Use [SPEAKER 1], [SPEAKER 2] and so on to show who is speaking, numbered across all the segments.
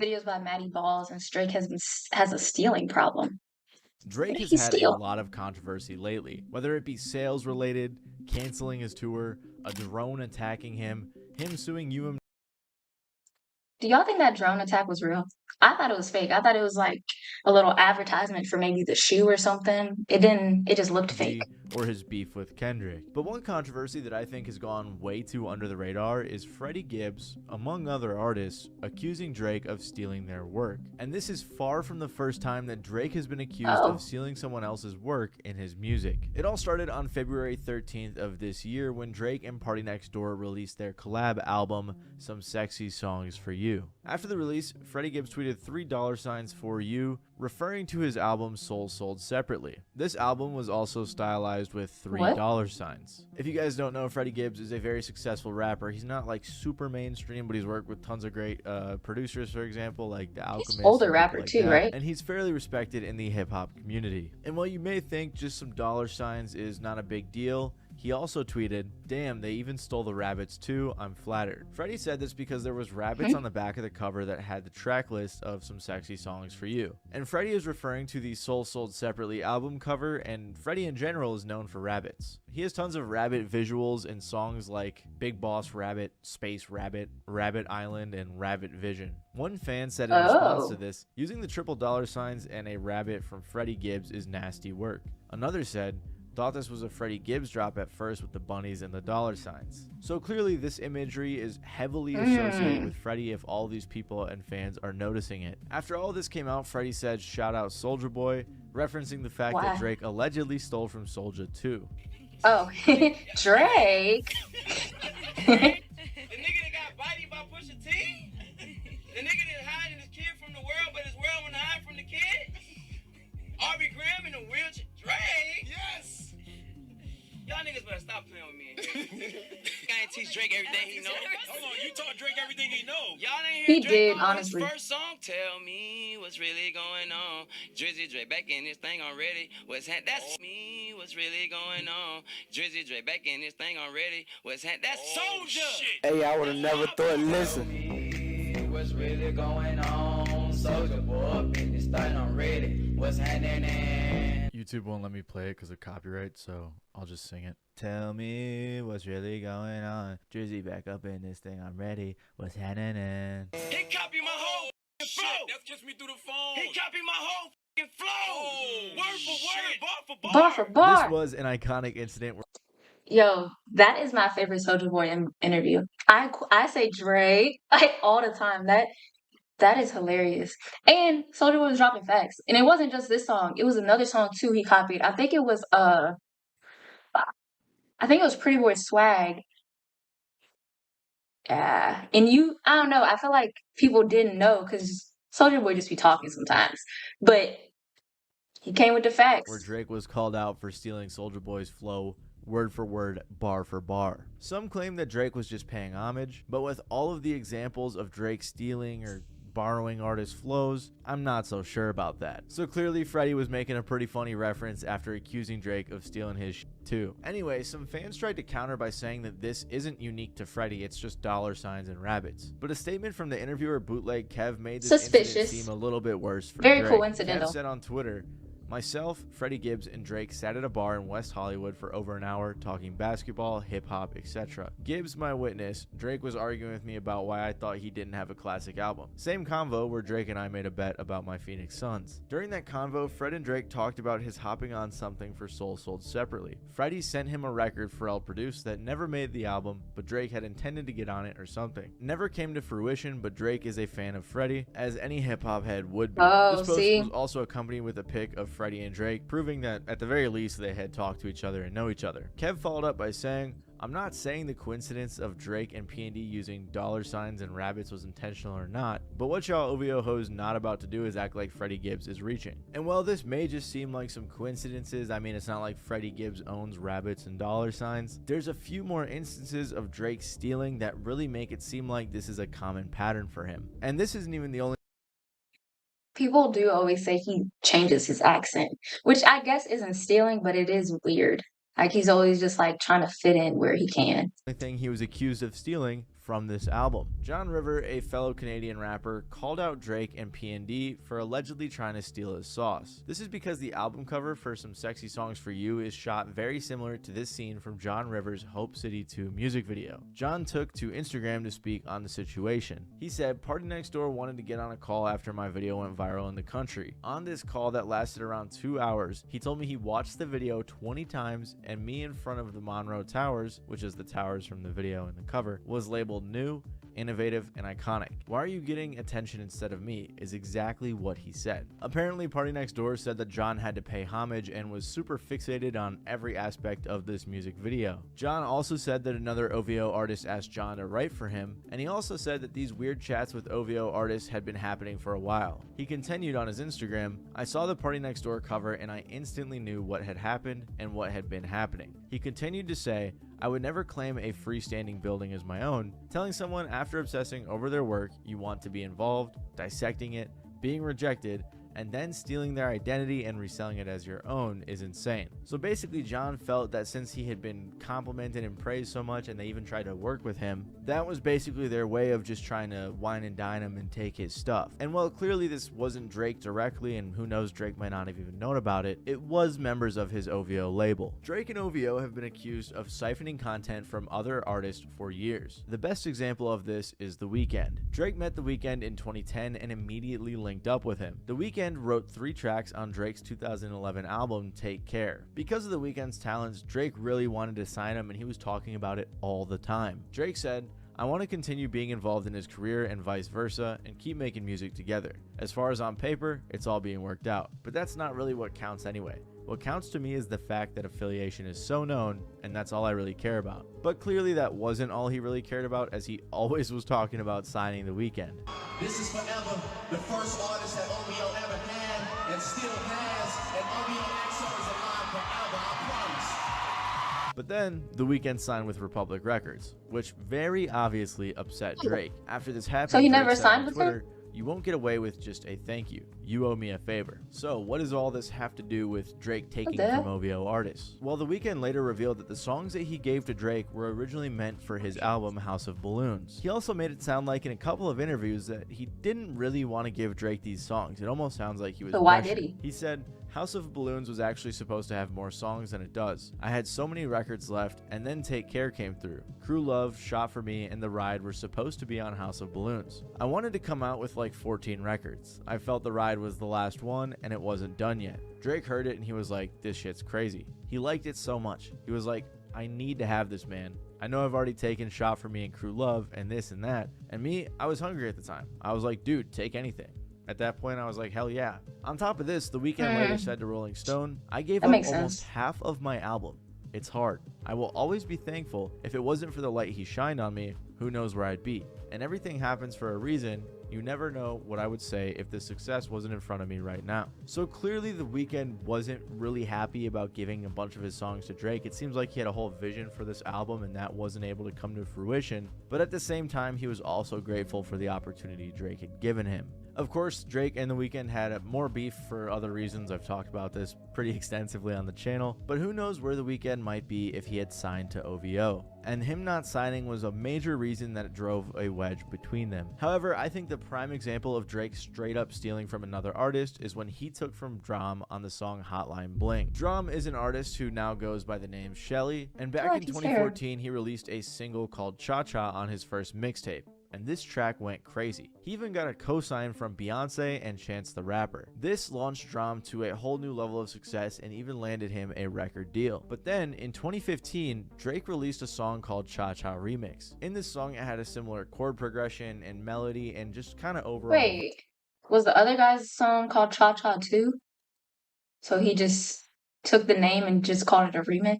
[SPEAKER 1] videos by Maddie Balls, and Drake has a stealing problem. What
[SPEAKER 2] Drake
[SPEAKER 1] did
[SPEAKER 2] has
[SPEAKER 1] he
[SPEAKER 2] had a
[SPEAKER 1] steal?
[SPEAKER 2] lot of controversy lately, whether it be sales related, canceling his tour, a drone attacking him suing UM.
[SPEAKER 1] Do y'all think that drone attack was real? I thought it was fake. I thought it was like a little advertisement for maybe the shoe or something. It didn't, it just looked fake.
[SPEAKER 2] Or his beef with Kendrick. But one controversy that I think has gone way too under the radar is Freddie Gibbs, among other artists, accusing Drake of stealing their work. And this is far from the first time that Drake has been accused of
[SPEAKER 1] Oh,
[SPEAKER 2] stealing someone else's work in his music. It all started on February 13th of this year when Drake and Party Next Door released their collab album, Some Sexy Songs for You. After the release, Freddie Gibbs tweeted $3 for you, referring to his album Soul Sold Separately. This album was also stylized with
[SPEAKER 1] what?
[SPEAKER 2] $3. If you guys don't know, Freddie Gibbs is a very successful rapper. He's not like super mainstream, but he's worked with tons of great producers, for example, like The
[SPEAKER 1] He's
[SPEAKER 2] Alchemist
[SPEAKER 1] an older
[SPEAKER 2] and
[SPEAKER 1] rapper
[SPEAKER 2] people like
[SPEAKER 1] too,
[SPEAKER 2] that.
[SPEAKER 1] right?
[SPEAKER 2] And he's fairly respected in the hip-hop community. And while you may think just some dollar signs is not a big deal, he also tweeted, "Damn, they even stole the rabbits too. I'm flattered." Freddie said this because there was rabbits on the back of the cover that had the track list of Some Sexy Songs for You. And Freddie is referring to the Soul Sold Separately album cover, and Freddie in general is known for rabbits. He has tons of rabbit visuals in songs like Big Boss Rabbit, Space Rabbit, Rabbit Island, and Rabbit Vision. One fan said in response to
[SPEAKER 1] Oh,
[SPEAKER 2] this, using the triple dollar signs and a rabbit from Freddie Gibbs is nasty work. Another said, thought this was a Freddie Gibbs drop at first with the bunnies and the dollar signs. So clearly this imagery is heavily associated with Freddie if all these people and fans are noticing it. After all this came out, Freddie said shout out Soulja Boy, referencing the fact that
[SPEAKER 1] why?
[SPEAKER 2] Drake allegedly stole from Soulja too.
[SPEAKER 1] Oh, Drake.
[SPEAKER 3] Right? The nigga that got bodied by Pusha T? The nigga that hiding his kid from the world, but his world wouldn't hide from the kid? Aubrey Graham in a wheelchair? Drake? Yes! Y'all niggas better stop playing with me. I ain't teach Drake everything he know. Hold on, you taught Drake everything he know. Y'all didn't hear
[SPEAKER 1] He
[SPEAKER 3] Drake
[SPEAKER 1] did,
[SPEAKER 3] on his
[SPEAKER 1] honestly.
[SPEAKER 3] first song? Tell me what's really going on. Drizzy Drake back in this thing already. That's me. What's really going on? Drizzy Drake back in this thing already. That's Soulja.
[SPEAKER 4] Hey, I would've never thought, listen. What's really going on? Soulja Boy up in this thing already. What's happening?
[SPEAKER 2] YouTube won't let me play it because of copyright, so I'll just sing it. Tell me what's really going on. Drizzy back up in this thing, I'm ready. What's happening?
[SPEAKER 3] He copied my whole flow.
[SPEAKER 5] That gets me through the phone.
[SPEAKER 3] He copied my whole flow.
[SPEAKER 5] Oh,
[SPEAKER 3] Word for word, bar for bar.
[SPEAKER 1] Bar for
[SPEAKER 2] This
[SPEAKER 1] bar.
[SPEAKER 2] was an iconic incident where
[SPEAKER 1] Yo, that is my favorite Soulja Boy interview. I say Drake like all the time. That is hilarious. And Soulja Boy was dropping facts, and it wasn't just this song. It was another song too. He copied. I think it was Pretty Boy Swag. Yeah, and I don't know. I feel like people didn't know because Soulja Boy just be talking sometimes, but he came with the
[SPEAKER 2] where
[SPEAKER 1] facts.
[SPEAKER 2] Drake was called out for stealing Soulja Boy's flow word for word, bar for bar. Some claim that Drake was just paying homage, but with all of the examples of Drake stealing or borrowing artist flows, I'm not so sure about that. So clearly Freddie was making a pretty funny reference after accusing Drake of stealing his too. Anyway, some fans tried to counter by saying that this isn't unique to Freddie, it's just dollar signs and rabbits. But a statement from the interviewer Bootleg Kev made this incident
[SPEAKER 1] Suspicious.
[SPEAKER 2] seem a little bit worse for
[SPEAKER 1] Very
[SPEAKER 2] Drake.
[SPEAKER 1] coincidental.
[SPEAKER 2] Kev said on Twitter, myself, Freddie Gibbs, and Drake sat at a bar in West Hollywood for over an hour talking basketball, hip-hop, etc. Gibbs, my witness, Drake was arguing with me about why I thought he didn't have a classic album. Same convo where Drake and I made a bet about my Phoenix Suns. During that convo, Fred and Drake talked about his hopping on something for Soul Sold Separately. Freddie sent him a record Pharrell produced that never made the album, but Drake had intended to get on it or something. Never came to fruition, but Drake is a fan of Freddie, as any hip-hop head would be.
[SPEAKER 1] Oh,
[SPEAKER 2] This post
[SPEAKER 1] see?
[SPEAKER 2] was also accompanied with a pic of Freddie and Drake, proving that at the very least they had talked to each other and know each other. Kev followed up by saying, I'm not saying the coincidence of Drake and P&D using dollar signs and rabbits was intentional or not, but what y'all OVO hoes not about to do is act like Freddie Gibbs is reaching. And while this may just seem like some coincidences, I mean it's not like Freddie Gibbs owns rabbits and dollar signs, there's a few more instances of Drake stealing that really make it seem like this is a common pattern for him. And this isn't even the only
[SPEAKER 1] People do always say he changes his accent, which I guess isn't stealing, but it is weird. Like he's always just like trying to fit in where he can.
[SPEAKER 2] thing he was accused of stealing from from this album. John River, a fellow Canadian rapper, called out Drake and P&D for allegedly trying to steal his sauce. This is because the album cover for Some Sexy Songs for You is shot very similar to this scene from John Rivers' Hope City 2 music video. John took to Instagram to speak on the situation. He said, "Party Next Door wanted to get on a call after my video went viral in the country. On this call that lasted around 2 hours, he told me he watched the video 20 times and me in front of the Monroe Towers, which is the towers from the video and the cover, was labeled new, innovative, and iconic. Why are you getting attention instead of me?" is exactly what he said. Apparently, Party Next Door said that John had to pay homage and was super fixated on every aspect of this music video. John also said that another OVO artist asked John to write for him, and he also said that these weird chats with OVO artists had been happening for a while. He continued on his Instagram, "I saw the Party Next Door cover and I instantly knew what had happened and what had been happening." He continued to say, "I would never claim a freestanding building as my own. Telling someone after obsessing over their work you want to be involved, dissecting it, being rejected, and then stealing their identity and reselling it as your own is insane." So basically, John felt that since he had been complimented and praised so much and they even tried to work with him, that was basically their way of just trying to wine and dine him and take his stuff. And while clearly this wasn't Drake directly, and who knows, Drake might not have even known about it, it was members of his OVO label. Drake and OVO have been accused of siphoning content from other artists for years. The best example of this is The Weeknd. Drake met The Weeknd in 2010 and immediately linked up with him. The Weeknd wrote 3 tracks on Drake's 2011 album Take Care. Because of The Weeknd's talents, Drake really wanted to sign him and he was talking about it all the time. Drake said, "I want to continue being involved in his career and vice versa and keep making music together. As far as on paper, it's all being worked out. But that's not really what counts anyway. What counts to me is the fact that affiliation is so known, and that's all I really care about." But clearly that wasn't all he really cared about, as he always was talking about signing The Weeknd.
[SPEAKER 6] "This is forever the first artist that OVO ever had and still has, and OVO XO is alive forever, I promise."
[SPEAKER 2] But then, The Weeknd signed with Republic Records, which very obviously upset Drake. After this happened,
[SPEAKER 1] So he
[SPEAKER 2] Drake
[SPEAKER 1] never
[SPEAKER 2] said
[SPEAKER 1] signed
[SPEAKER 2] on
[SPEAKER 1] with
[SPEAKER 2] Twitter, "You won't get away with just a thank you. You owe me a favor." So what does all this have to do with Drake taking from OVO artists? Well, The Weeknd later revealed that the songs that he gave to Drake were originally meant for his album House of Balloons. He also made it sound like in a couple of interviews that he didn't really want to give Drake these songs. It almost sounds like he was
[SPEAKER 1] So why
[SPEAKER 2] pressured.
[SPEAKER 1] did he?
[SPEAKER 2] He said, "House of Balloons was actually supposed to have more songs than it does. I had so many records left, and then Take Care came through. Crew Love, Shot for Me, and The Ride were supposed to be on House of Balloons. I wanted to come out with like 14 records. I felt The Ride was the last one, and it wasn't done yet." Drake heard it and he was like, "This shit's crazy." He liked it so much. He was like, "I need to have this, man. I know I've already taken Shot for Me and Crew Love and this and that." And me, I was hungry at the time. I was like, "Dude, take anything." At that point, I was like, hell yeah. On top of this, The Weeknd later said to Rolling Stone, "I gave
[SPEAKER 1] That
[SPEAKER 2] up
[SPEAKER 1] makes
[SPEAKER 2] almost
[SPEAKER 1] sense.
[SPEAKER 2] half of my album. It's hard. I will always be thankful. If it wasn't for the light he shined on me, who knows where I'd be. And everything happens for a reason. You never know what I would say if the success wasn't in front of me right now." So clearly The Weeknd wasn't really happy about giving a bunch of his songs to Drake. It seems like he had a whole vision for this album and that wasn't able to come to fruition. But at the same time, he was also grateful for the opportunity Drake had given him. Of course, Drake and The Weeknd had more beef for other reasons. I've talked about this pretty extensively on the channel, but who knows where The Weeknd might be if he had signed to OVO. And him not signing was a major reason that it drove a wedge between them. However, I think the prime example of Drake straight up stealing from another artist is when he took from Drum on the song Hotline Bling. Drum is an artist who now goes by the name Shelly, and back in 2014 he released a single called Cha Cha on his first mixtape. And this track went crazy. He even got a cosign from Beyonce and Chance the Rapper. This launched Drum to a whole new level of success and even landed him a record deal. But then in 2015, Drake released a song called Cha Cha Remix. In this song, it had a similar chord progression and melody and just kind of overall.
[SPEAKER 1] Wait, was the other guy's song called Cha Cha too? So he just took the name and just called it a remix?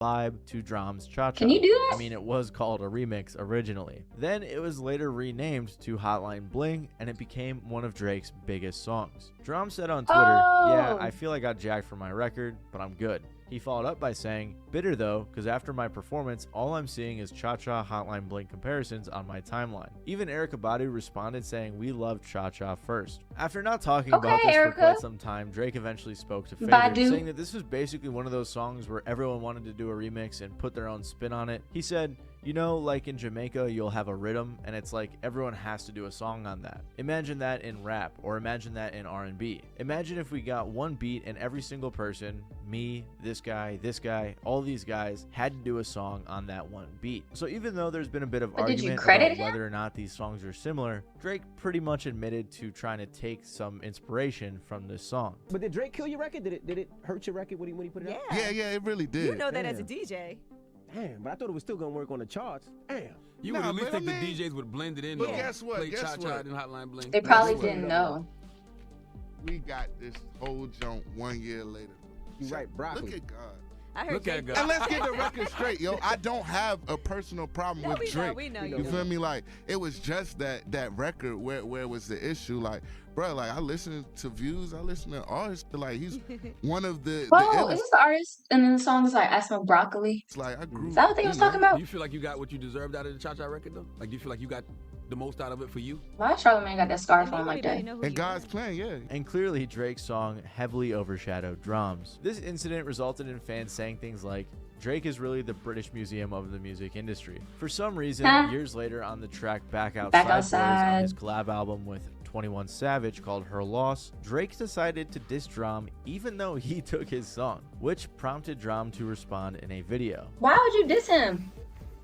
[SPEAKER 2] Vibe to Drum's Cha Cha.
[SPEAKER 1] Can you do that?
[SPEAKER 2] I mean, it was called a remix originally. Then it was later renamed to Hotline Bling, and it became one of Drake's biggest songs. Drum said on Twitter, "Yeah, I feel I got jacked for my record, but I'm good." He followed up by saying, "Bitter though, because after my performance, all I'm seeing is Cha Cha Hotline Bling comparisons on my timeline." Even Erykah Badu responded saying, "We loved Cha Cha first." After not talking about this for quite some time, Drake eventually spoke to Fader, saying that this was basically one of those songs where everyone wanted to do a remix and put their own spin on it. He said, You know, like in Jamaica, you'll have a rhythm, and it's like everyone has to do a song on that. Imagine that in rap, or imagine that in R&B. Imagine if we got one beat and every single person, me, this guy, all these guys, had to do a song on that one beat. So even though there's been a bit of argument about whether or not these songs are similar, Drake pretty much admitted to trying to take some inspiration from this song.
[SPEAKER 7] But did Drake kill your record? Did it hurt your record when he put it out?
[SPEAKER 8] Yeah, it really did.
[SPEAKER 9] You know that as a DJ.
[SPEAKER 7] Damn, but I thought it was still gonna work on the charts. Damn.
[SPEAKER 5] You would at least think the DJs would blend it in.
[SPEAKER 8] But guess what?
[SPEAKER 5] Play
[SPEAKER 8] Guess
[SPEAKER 5] Cha-Cha
[SPEAKER 8] what?
[SPEAKER 5] and Hotline Bling.
[SPEAKER 1] They probably didn't know.
[SPEAKER 8] We got this whole jump 1 year later.
[SPEAKER 7] You right, broccoli.
[SPEAKER 8] Look at God.
[SPEAKER 9] I heard
[SPEAKER 5] Look at God.
[SPEAKER 8] And let's get the record straight, yo. I don't have a personal problem with Drake.
[SPEAKER 9] We know
[SPEAKER 8] you feel me? Like, it was just that record where was the issue. Like, bro, like, I listen to Views, I listen to artists. Like, he's one of the
[SPEAKER 1] Well, is this the artist? And then the song is like, I Smoke Broccoli.
[SPEAKER 8] It's like, I grew.
[SPEAKER 1] Is that what they was talking about?
[SPEAKER 5] Do you feel like you got what you deserved out of the Cha-Cha record, though? Like, do you feel like you got the most out of it for you?
[SPEAKER 1] Why Charlamagne got that scarf on like that?
[SPEAKER 8] And God's playing, yeah.
[SPEAKER 2] And clearly, Drake's song heavily overshadowed drums. This incident resulted in fans saying things like, Drake is really the British Museum of the music industry. For some reason, years later on the track Back Outside Boys on his collab album with 21 Savage called Her Loss, Drake decided to diss Drum even though he took his song, which prompted Drum to respond in a video.
[SPEAKER 1] Why would you diss him?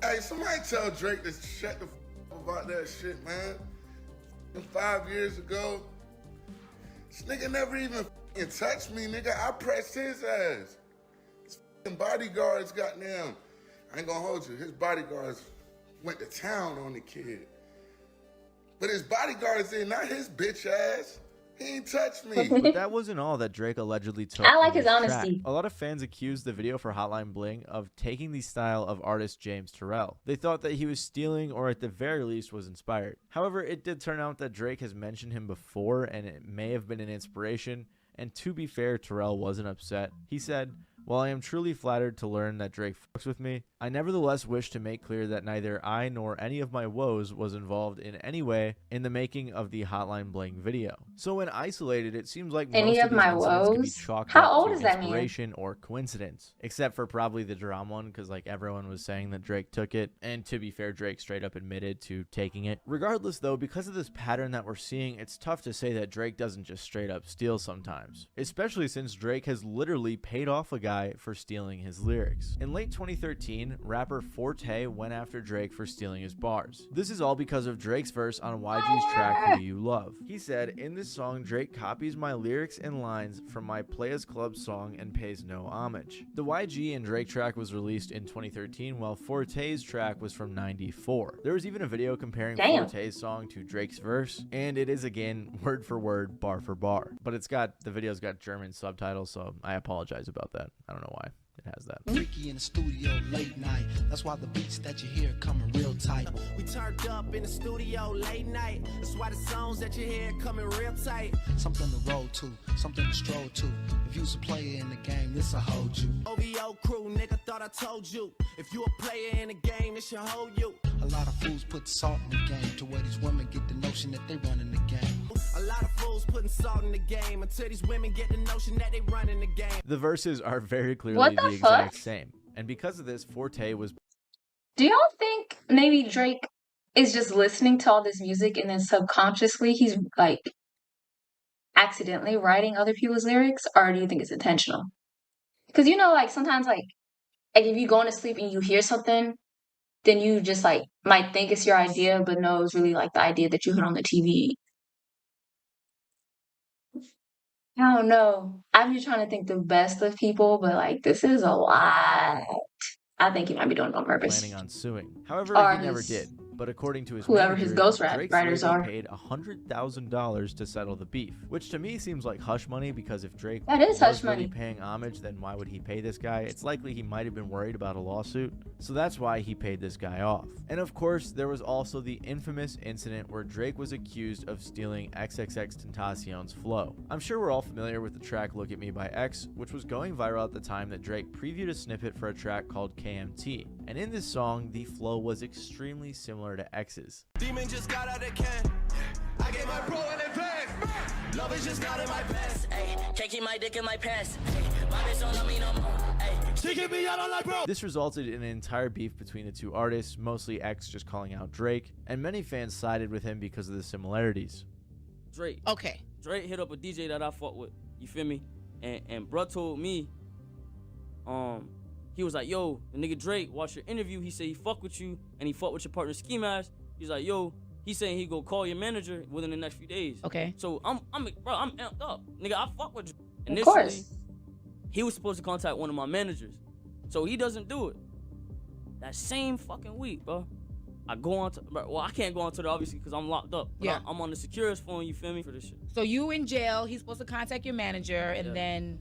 [SPEAKER 8] Hey, somebody tell Drake to shut the f about that shit, man. 5 years ago, this nigga never even touched me, nigga. I pressed his ass. His bodyguards, goddamn, I ain't gonna hold you. His bodyguards went to town on the kid. But his bodyguards did, not his bitch ass. He ain't touched me.
[SPEAKER 2] But that wasn't all that Drake allegedly took.
[SPEAKER 1] I like his honesty.
[SPEAKER 2] Track. A lot of fans accused the video for Hotline Bling of taking the style of artist James Terrell. They thought that he was stealing, or at the very least was inspired. However, it did turn out that Drake has mentioned him before, and it may have been an inspiration. And to be fair, Terrell wasn't upset. He said, "While I am truly flattered to learn that Drake fucks with me, I nevertheless wish to make clear that neither I nor any of my woes was involved in any way in the making of the Hotline Bling video." So when isolated, it seems like
[SPEAKER 1] Any
[SPEAKER 2] most
[SPEAKER 1] of
[SPEAKER 2] of
[SPEAKER 1] my
[SPEAKER 2] these incidents could be
[SPEAKER 1] woes?
[SPEAKER 2] chalked
[SPEAKER 1] How
[SPEAKER 2] up
[SPEAKER 1] old
[SPEAKER 2] to
[SPEAKER 1] is that man?
[SPEAKER 2] inspiration or coincidence, except for probably the Drum one, because like everyone was saying that Drake took it, and to be fair, Drake straight up admitted to taking it. Regardless though, because of this pattern that we're seeing, it's tough to say that Drake doesn't just straight up steal sometimes, especially since Drake has literally paid off a guy for stealing his lyrics. In late 2013, rapper Forte went after Drake for stealing his bars. This is all because of Drake's verse on YG's track Who You Love. He said, "In this song, Drake copies my lyrics and lines from my Players Club song and pays no homage." The YG and Drake track was released in 2013, while Forte's track was from '94. There was even a video comparing Forte's song to Drake's verse, and it is again word for word, bar for bar. But the video's got German subtitles, so I apologize about that. I don't know why it has that.
[SPEAKER 10] Freaky in the studio late night. That's why the beats that you hear coming real tight.
[SPEAKER 3] We turned up in the studio late night. That's why the songs that you hear coming real tight.
[SPEAKER 10] Something to roll to, something to stroll to. If you's a player in the game, this'll hold you.
[SPEAKER 3] OVO crew, nigga, thought I told you. If you a player in the game, this should hold you.
[SPEAKER 10] A lot of fools put salt in the game to where these women get the notion that they running the game.
[SPEAKER 3] A lot of fools putting salt in the game until these women get the notion that they running the game.
[SPEAKER 2] The verses are very clearly the exact same. And because of this, Forte was...
[SPEAKER 1] Do y'all think maybe Drake is just listening to all this music and then subconsciously he's like accidentally writing other people's lyrics? Or do you think it's intentional? Because you know, like sometimes like if you go to sleep and you hear something, then you just like might think it's your idea, but no, it's really like the idea that you heard on the TV. I don't know. I'm just trying to think the best of people, but like this is a lot. I think he might be doing it on purpose.
[SPEAKER 2] Planning on suing. However,
[SPEAKER 1] Or
[SPEAKER 2] he never
[SPEAKER 1] his-
[SPEAKER 2] did. But according to his
[SPEAKER 1] whoever
[SPEAKER 2] manager,
[SPEAKER 1] his ghost
[SPEAKER 2] Drake's
[SPEAKER 1] writers
[SPEAKER 2] label
[SPEAKER 1] are.
[SPEAKER 2] paid $100,000 to settle the beef, which to me seems like hush money, because if Drake
[SPEAKER 1] That is
[SPEAKER 2] was
[SPEAKER 1] hush
[SPEAKER 2] really
[SPEAKER 1] money.
[SPEAKER 2] paying homage, then why would he pay this guy? It's likely he might have been worried about a lawsuit, so that's why he paid this guy off. And of course, there was also the infamous incident where Drake was accused of stealing XXXTentacion's flow. I'm sure we're all familiar with the track Look at Me by X, which was going viral at the time that Drake previewed a snippet for a track called KMT. And in this song, the flow was extremely similar to X's.
[SPEAKER 3] Demon just got out of can. I gave my bro an advance. Love is just not in my past.
[SPEAKER 11] Can't keep my dick in my pants. My bitch don't love me no more.
[SPEAKER 2] This resulted in an entire beef between the two artists, mostly X just calling out Drake, and many fans sided with him because of the similarities.
[SPEAKER 9] Drake.
[SPEAKER 11] Okay.
[SPEAKER 9] Drake hit up a DJ that I fuck with. You feel me? And bruh told me, he was like, yo, the nigga Drake watched your interview. He said he fuck with you and he fuck with your partner Ski Mask. He's like, yo, he's saying he go call your manager within the next few days.
[SPEAKER 11] Okay.
[SPEAKER 9] So I'm amped up. Nigga, I fuck with you.
[SPEAKER 1] Of course.
[SPEAKER 9] He was supposed to contact one of my managers. So he doesn't do it. That same fucking week, bro. I go on to, well, I can't go on to it obviously because I'm locked up.
[SPEAKER 11] Yeah.
[SPEAKER 9] I'm on the securest phone, you feel me, for this shit.
[SPEAKER 11] So you in jail, he's supposed to contact your manager, and then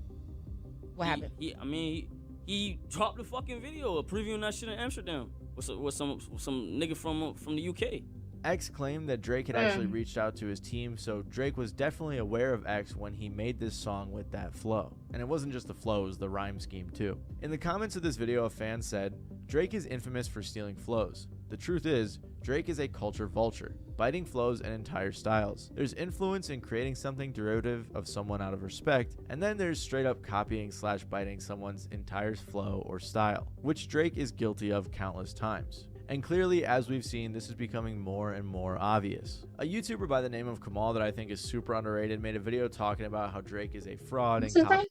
[SPEAKER 11] what happened?
[SPEAKER 9] He dropped the fucking video of previewing that shit in Amsterdam with some nigga from the UK.
[SPEAKER 2] X claimed that Drake had actually reached out to his team, so Drake was definitely aware of X when he made this song with that flow. And it wasn't just the flow, it was the rhyme scheme too. In the comments of this video, a fan said, Drake is infamous for stealing flows. The truth is, Drake is a culture vulture, biting flows and entire styles. There's influence in creating something derivative of someone out of respect, and then there's straight up copying / biting someone's entire flow or style, which Drake is guilty of countless times. And clearly, as we've seen, this is becoming more and more obvious. A YouTuber by the name of Kamal that I think is super underrated made a video talking about how Drake is a fraud and copies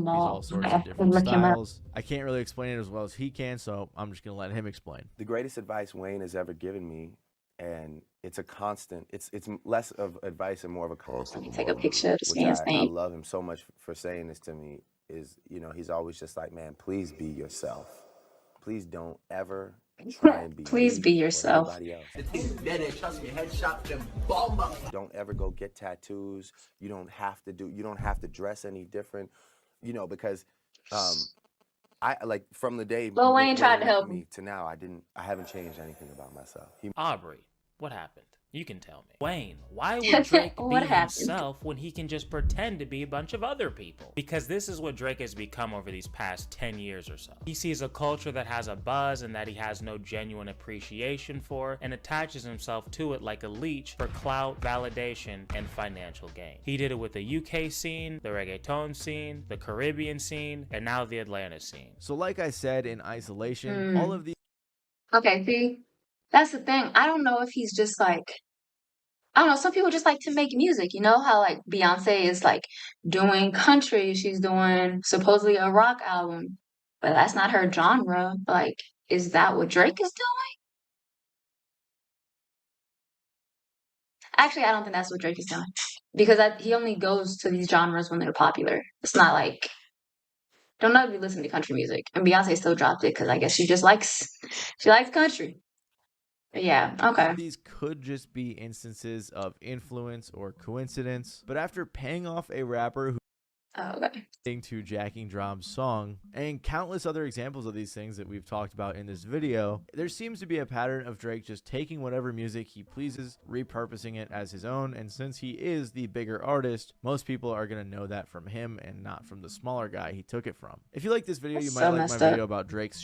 [SPEAKER 2] all sorts of different styles. I can't really explain it as well as he can, so I'm just gonna let him explain.
[SPEAKER 12] The greatest advice Wayne has ever given me, and it's a constant, it's less of advice and more of a constant.
[SPEAKER 1] Let me take a picture of this man's
[SPEAKER 12] I
[SPEAKER 1] name.
[SPEAKER 12] love him so much for saying this to me, is, you know, he's always just like, man, please be yourself. Please don't ever try and be
[SPEAKER 1] Please be yourself.
[SPEAKER 12] Don't ever go get tattoos. You don't have to dress any different, you know, because I like from the day
[SPEAKER 1] Lil Wayne tried to help
[SPEAKER 12] me to now, I haven't changed anything about myself.
[SPEAKER 13] Aubrey, what happened? You can tell me. Wayne, why would Drake be himself when he can just pretend to be a bunch of other people? Because this is what Drake has become over these past 10 years or so. He sees a culture that has a buzz and that he has no genuine appreciation for, and attaches himself to it like a leech for clout, validation, and financial gain. He did it with the UK scene, the reggaeton scene, the Caribbean scene, and now the Atlanta scene.
[SPEAKER 2] So like I said, in isolation, all of these...
[SPEAKER 1] Okay, see? That's the thing. I don't know if he's just like, I don't know, some people just like to make music, you know how like Beyonce is like doing country, she's doing supposedly a rock album, but that's not her genre. Like, is that what Drake is doing? Actually, I don't think that's what Drake is doing because he only goes to these genres when they're popular. It's not like, don't know if you listen to country music, and Beyonce still dropped it because I guess she likes country. Yeah, okay.
[SPEAKER 2] These could just be instances of influence or coincidence, but after paying off a rapper who to Jacking Drom's song, and countless other examples of these things that we've talked about in this video, there seems to be a pattern of Drake just taking whatever music he pleases, repurposing it as his own, and since he is the bigger artist, most people are going to know that from him and not from the smaller guy he took it from. If you like this video, you might like my video about Drake's